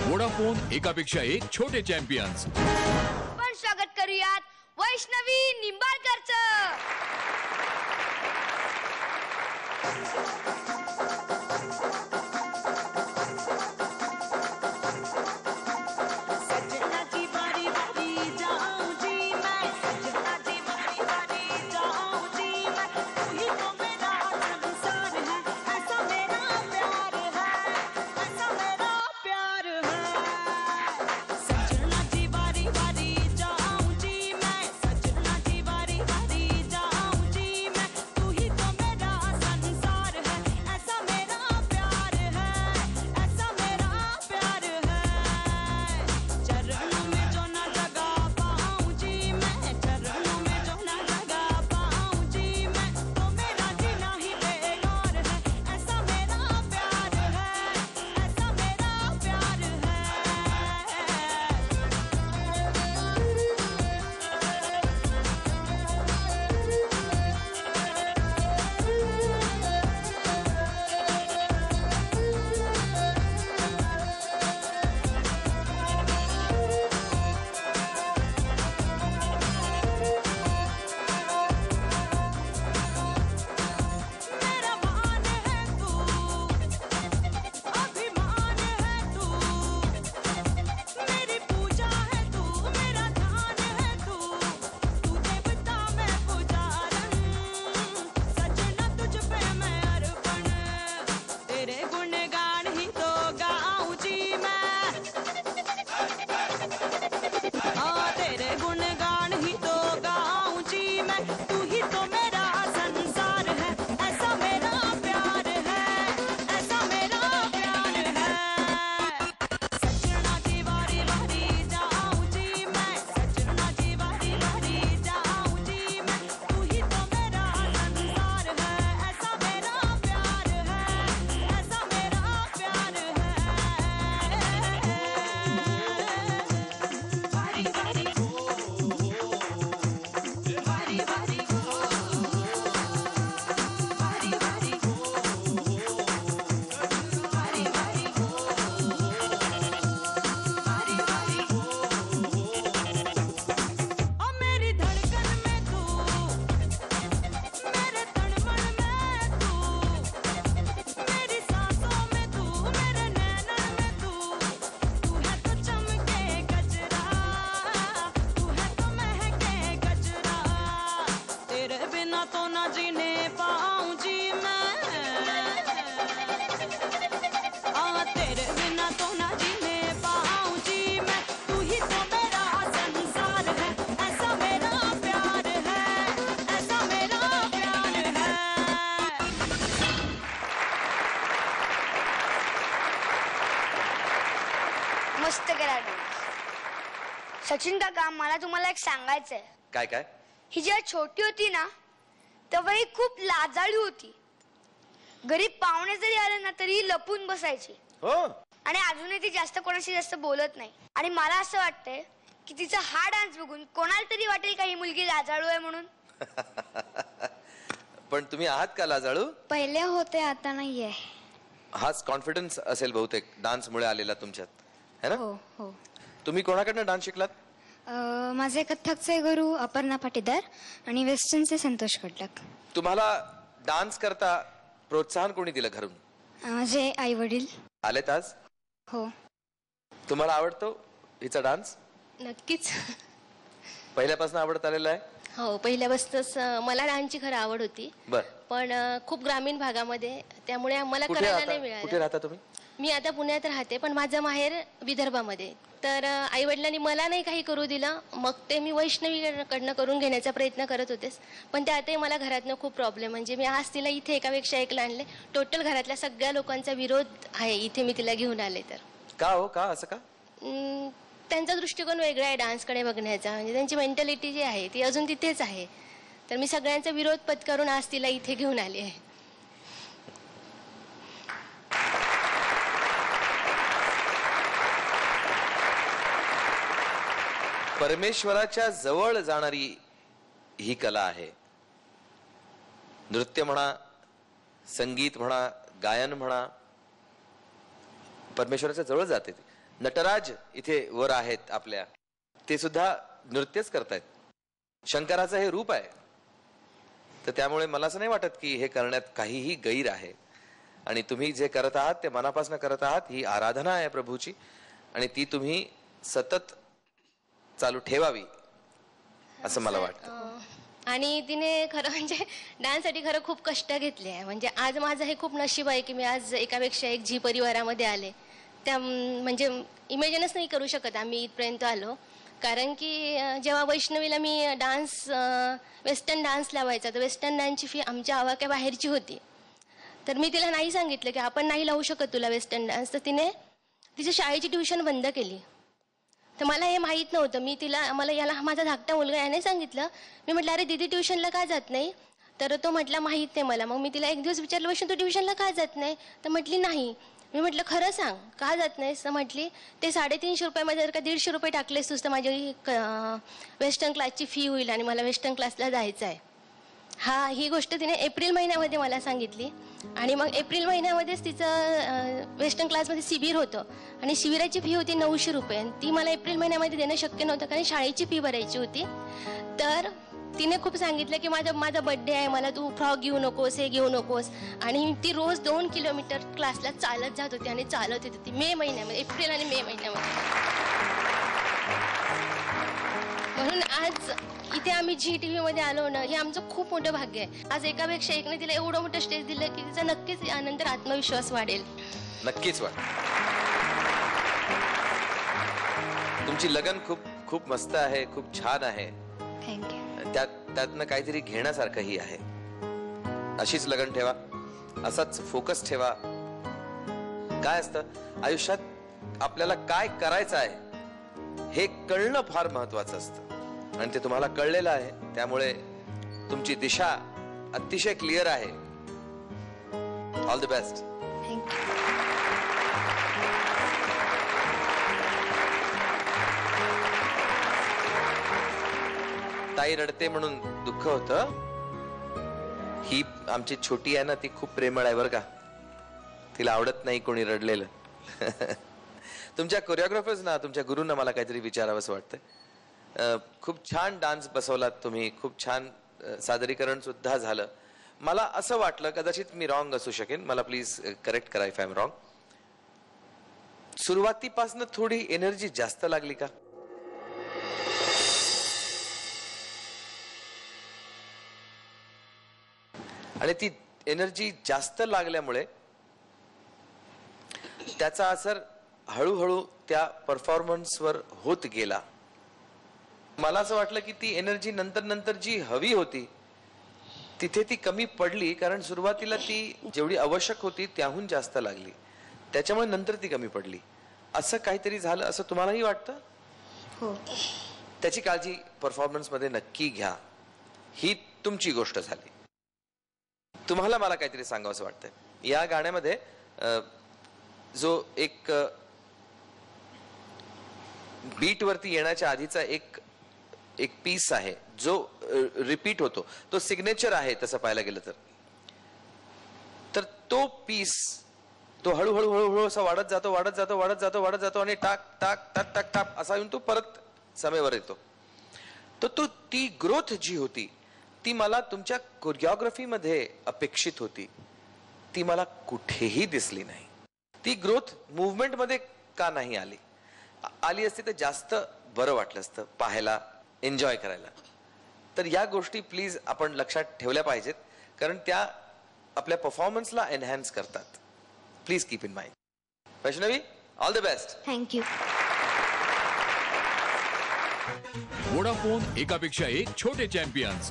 Vodafone एकापेक्षा एक छोटे चॅम्पियन्स. पण स्वागत करूयात वैष्णवी निंबाळकरचं. मस्त केला डान्स. सचिन काका, मला तुम्हाला एक सांगायचंय. काय काय? ही जेव्हा छोटी होती ना तेव्हा ही खूप लाजाळू होती. घरी पाहुणे जरी आले ना तरी लपून बसायची. हो. आणि अजूनही ती जास्त कोणाशी जास्त बोलत नाही. आणि मला असं वाटतंय की तिचा हा डान्स बघून कोणाला तरी वाटेल का ही मुलगी लाजाळू आहे म्हणून. पण तुम्ही आहात का लाजाळू? पहिले होते, आता नाहीये. हाच कॉन्फिडन्स असेल बहुतेक डान्स मुळे आलेला तुमच्यात, है ना? हो हो. तुम्ही कोणाकडनं डान्स शिकलात? माझे कथ्थकचे गुरु अपर्णा पाटीदार आणि वेस्टर्नचे संतोष खडलक. तुम्हाला डान्स करता प्रोत्साहन कोणी दिलं घरून? माझे आई वडील. आलेत आज? हो. तुम्हाला आवडतो हिचा डान्स? नक्कीच. पहिल्यापासून आवडत आलेला आहे? हो, पहिल्यापासूनच मला डान्सची खरं आवड होती. बर. पण खूप ग्रामीण भागामध्ये, त्यामुळे मला कुठे करायला राहता? नाही कुठे मिळालं. राहता तुम्ही? मी आता पुण्यात राहते, पण माझं माहेर विदर्भामध्ये. तर आई वडिलांनी मला नाही काही करू दिलं. मग ते मी वैष्णवीकडनं करून घेण्याचा प्रयत्न करत होतेस. पण त्यातही मला घरातनं खूप प्रॉब्लेम, म्हणजे मी आज तिला इथे एकापेक्षा एक आणले. टोटल घरातल्या सगळ्या लोकांचा विरोध आहे इथे मी तिला घेऊन आले. तर का हो, का असं का? त्यांचा दृष्टिकोन वेगळा आहे डान्सकडे बघण्याचा. म्हणजे त्यांची मेंटॅलिटी जी आहे ती अजून तिथेच आहे. तर मी सगळ्यांचा विरोध पत्करून आज तिला इथे घेऊन आले आहे. परमेश्वराच्या जवळ जाणारी ही कला आहे. नृत्य म्हणा, संगीत म्हणा, गायन म्हणा, परमेश्वराच्या जवळ जाते ती. नटराज इथे वर आहेत आपल्या, ते सुद्धा नृत्यच करतायत. शंकराचं हे रूप आहे. तर त्यामुळे मला असं नाही वाटत की हे करण्यात काहीही गैर आहे. आणि तुम्ही जे करत आहात ते मनापासून करत आहात. ही आराधना आहे प्रभूची आणि ती तुम्ही सतत चालू ठेवावी असं मला वाटतं. आणि तिने खरं म्हणजे डान्ससाठी खरं खूप कष्ट घेतले आहे. म्हणजे आज माझं हे खूप नशीब आहे की मी आज एकापेक्षा एक झी परिवारामध्ये आले. त्या म्हणजे इमॅजिनच नाही करू शकत आम्ही इथपर्यंत आलो. कारण की जेव्हा वैष्णवीला मी डान्स वेस्टर्न डान्स लावायचा तर वेस्टर्न डान्सची फी आमच्या आवाक्याबाहेरची होती. तर मी तिला नाही सांगितलं की आपण नाही लावू शकत तुला वेस्टर्न डान्स. तर तिने तिच्या शाळेची ट्युशन बंद केली. तर मला हे माहीत नव्हतं. मी तिला मला याला माझा धाकटा मुलगा याने सांगितलं. मी म्हटलं अरे दीदी ट्युशनला का जात नाही. तर तो म्हटला माहीत नाही मला. मग मी तिला एक दिवस विचारलं वैष्णव तू ट्युशनला का जात नाही. तर म्हटली नाही. मी म्हटलं खरं सांग का जात नाहीस. तर म्हटली ते 350 रुपयामध्ये जर का 150 रुपये टाकलेस तूच तर माझी वेस्टर्न क्लासची फी होईल आणि मला वेस्टर्न क्लासला जायचं आहे. ही गोष्ट तिने एप्रिल महिन्यामध्ये मला सांगितली. आणि मग एप्रिल महिन्यामध्येच तिचं वेस्टर्न क्लासमध्ये शिबिर होतं आणि शिबिराची फी होती 900 रुपये. आणि ती मला एप्रिल महिन्यामध्ये देणं शक्य नव्हतं कारण शाळेची फी भरायची होती. तर तिने खूप सांगितलं की माझा बड्डे आहे, मला तू फ्रॉक घेऊ नकोस, हे घेऊ नकोस. आणि ती रोज 2 किलोमीटर क्लासला चालत जात होती आणि चालत येत होती मे महिन्यामध्ये, एप्रिल आणि मे महिन्यामध्ये. म्हणून आज इथे आम्ही झी TV मध्ये आलो ना, हे आमचं खूप मोठं भाग्य आहे. आज एकापेक्षा एकने तिला एवढं मोठं स्टेज दिलं की तिचा नक्कीच यानंतर आत्मविश्वास वाढेल. नक्कीच वाढ. तुमची लगन खूप खूप मस्त आहे, खूप छान आहे. थँक्यू. त्यातनं काहीतरी घेण्यासारखंही आहे. अशीच लगन ठेवा, असाच फोकस ठेवा. काय असतं आयुष्यात आपल्याला काय करायचं आहे हे कळणं फार महत्वाचं असतं आणि ते तुम्हाला कळलेलं आहे. त्यामुळे तुमची दिशा अतिशय क्लिअर आहे. All the best. थँक्यू. ताई रडते म्हणून दुःख होतं. ही आमची छोटी आहे ना, ती खूप प्रेमळ आहे बरं का. तिला आवडत नाही कोणी रडलेलं. तुमच्या कोरिओग्राफर्स ना, तुमच्या गुरूंना मला काहीतरी विचारावंसं वाटतंय. खूप छान डान्स बसवलात तुम्ही, खूप छान सादरीकरण सुद्धा झालं. मला असं वाटलं, कदाचित मी रॉंग असू शकेन, मला प्लीज करेक्ट करा इफ आय एम रॉंग. सुरुवातीपासून थोडी एनर्जी जास्त लागली का. आणि ती एनर्जी जास्त लागल्यामुळे त्याचा असर हळूहळू त्या परफॉर्मन्सवर होत गेला. मला असं वाटलं की ती एनर्जी नंतर जी हवी होती तिथे ती कमी पडली, कारण सुरुवातीला ती जेवढी आवश्यक होती त्याहून जास्त लागली. त्याच्यामुळे नंतर ती कमी पडली. असं काहीतरी झालं असं तुम्हालाही वाटतं. हो. त्याची काळजी परफॉर्मन्स मध्ये नक्की घ्या. ही तुमची गोष्ट झाली. तुम्हाला मला काहीतरी सांगावंसं वाटतंय. या गाण्यामध्ये जो एक बीट वरती येण्याच्या आधीचा एक पीस आहे जो रिपीट होतो, तो सिग्नेचर आहे तसं पाहायला गेलं तर तो पीस तो हळूहळू हळूहळू असा वाढत जातो आणि टाक टाक टाक टाक टाक असा येऊन तो परत समेवर येतो. तो ती ग्रोथ जी होती ती मला तुमच्या कोरिओग्राफी मध्ये अपेक्षित होती. ती मला कुठेही दिसली नाही. ती ग्रोथ मुवमेंट मध्ये का नाही आली असती तर जास्त बरं वाटलं असतं पाहायला, एन्जॉय करायला. तर या गोष्टी प्लीज आपण लक्षात ठेवल्या पाहिजेत, कारण त्या आपल्या परफॉर्मन्सला एनहॅन्स करतात. Please keep in mind. Vaishnavi, all the best. Thank you. Vodafone, एकापेक्षा एक छोटे चॅम्पियन्स.